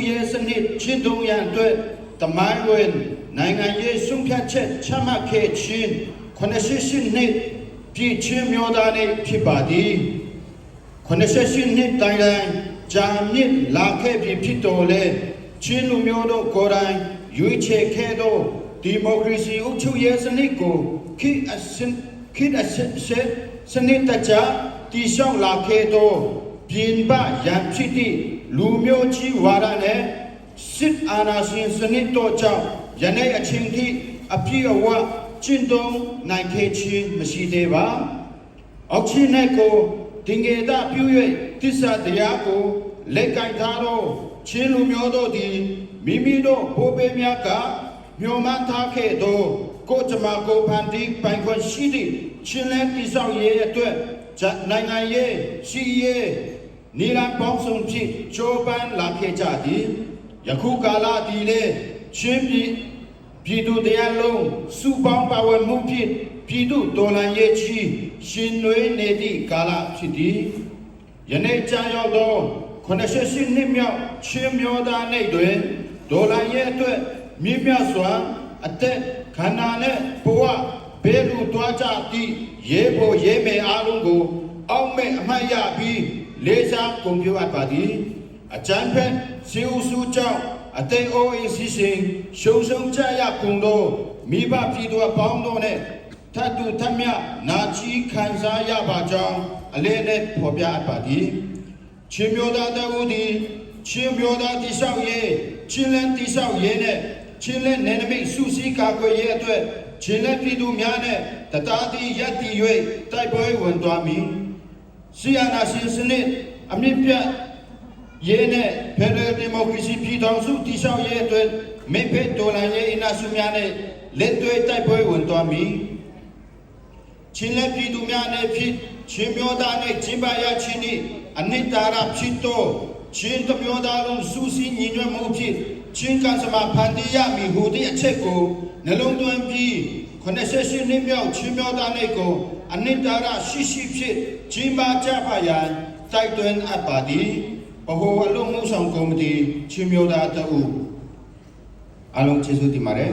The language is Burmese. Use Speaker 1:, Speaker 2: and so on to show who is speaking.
Speaker 1: ရဲစနစ်ချစ်သုံးရန်အတွက်တမိုင်းဝင်နိုင်ငံရေးဆုံးဖြတ်ချက်ချမှတ်ခဲ့ခြင်း88နှစ်ပြည့်ချင်းမျိုးသားနေ့ဖြစ်ပါသည်88နှစ်တိုင်တိုင်ဂျာမြင့်လာခဲ့ပြီဖြစ်တော်လဲချင်းလူမျိုးတို့ကိုယ်တိုင်ရွေးချယ်ခဲ့သောဒီမိုကရေစီအုပ်ချုပ်ရေးစနစ်ကိုခေတ်အဆက်စနစ်တကျတည်ဆောက်လာခဲ့သောပြင်ပရန်ဖြစ်သည့်လူမျိုးကြီးဝါဒနဲ့စစ်အာဏာရှင်စနစ်တို့ကြောင့်ယနေ့အချိန်ထိအပြည့်အဝကျင့်သုံးနိုင်ခဲ့ခြင်းမရှိသေးပါအောက်ချင်းနဲ့ကိုတင်ငယ်တာပြု၍တစ္ဆာတရားကိုလက်ကင်ထားသောချင်းလူမျိုးတို့သည်မိမိတို့ဘိုးဘေးများကမျှော်မှန်းထားခဲ့သောကိုကြမကိုဖန်တီးပိုင်ခွင့်ရှိသည့်ချင်းလဲတိဆောက်ရေးအတွက်နိုင်ငံရေးရှိရေးနိလန်ပေါင်းစုံဖြင့်ကြိုးပမ်းလာခဲ့ကြသည်ယခုကာလသည်လေချင်းပြည်သူတရားလုံးစုပေါင်းပါဝင်မှုဖြင့်ပြည်သူတော်လှန်ရေးကြီးရှင်နွေးနေသည့်ကာလဖြစ်သည်ယနေ့ကြာရောက်သော88နှစ်မြောက်ချင်းမျိုးသားနေ့တွင်ဒေါ်လာရဲ့အတွက်မြင့်မြတ်စွာအသက်ခန္ဓာနဲ့ဘဝဘဲလူတွားကြသည့်ရဲဘော်ရဲမယ်အားလုံးကိုအောက်မဲ့အမှတ်ရပြီးလေးစားဂုဏ်ပြုအပ်ပါသည်အကျမ်းဖက်စီဦးစုကြောင့်အသိအိုးအိမ်စီစဉ်ရှုံဆုံးကြရကုန်သောမိဘပြည်သူအပေါင်းတို့နဲ့ထပ်တူထပ်မြနာချီခံစားရပါကြောင်းအလေးနဲ့ဖော်ပြအပ်ပါသည်ချင်းမျိုးသားတို့သည်ချင်းမျိုးသားတိဆောက်ရေးချင်းလန်းတိဆောက်ရေးနဲ့ချင်းလက်နယ်နိမိတ်စုစည်းကာကွယ်ရေးအတွက်ချင်းလက်ပြည်သူများနဲ့တသားတည်းရပ်တည်၍တိုက်ပွဲဝင်သွားမည်ဆီယနာရှင်စနစ်အမြင့်ပြတ်ရေးနဲ့ဖက်ဒရယ်ဒီမိုကရေစီပြည်ထောင်စုတည်ဆောက်ရေးအတွက်မိဖက်တော်လှန်ရေးအင်အားစုများနဲ့လက်တွဲတိုက်ပွဲဝင်သွားမည်ချင်းလက်ပြည်သူများနဲ့ဖြစ်ချင်းမျိုးသားနဲ့ကျင်းပရခြင်းနှင့်အနိတ္တရာဖြစ်သောချင်းတမျိုးသားလုံးစုစည်းညီညွတ်မှုဖြင့်ချင်းကံစမဖန်တီးရမည်ဟူသည့်အချက်ကိုနှလုံးသွင်းပြီး88နှစ်မြောက်ချင်းမျိုးသားနေ့ကိုအနိတ္တရာရှိရှိဖြင့်ကျင်းပကြပါရန်တိုက်တွန်းအပ်ပါသည်ဘဟုအလုံးမှုဆောင်ကော်မတီချင်းမျိုးသားတို့အားလုံးကျေးဇူးတင်ပါတယ်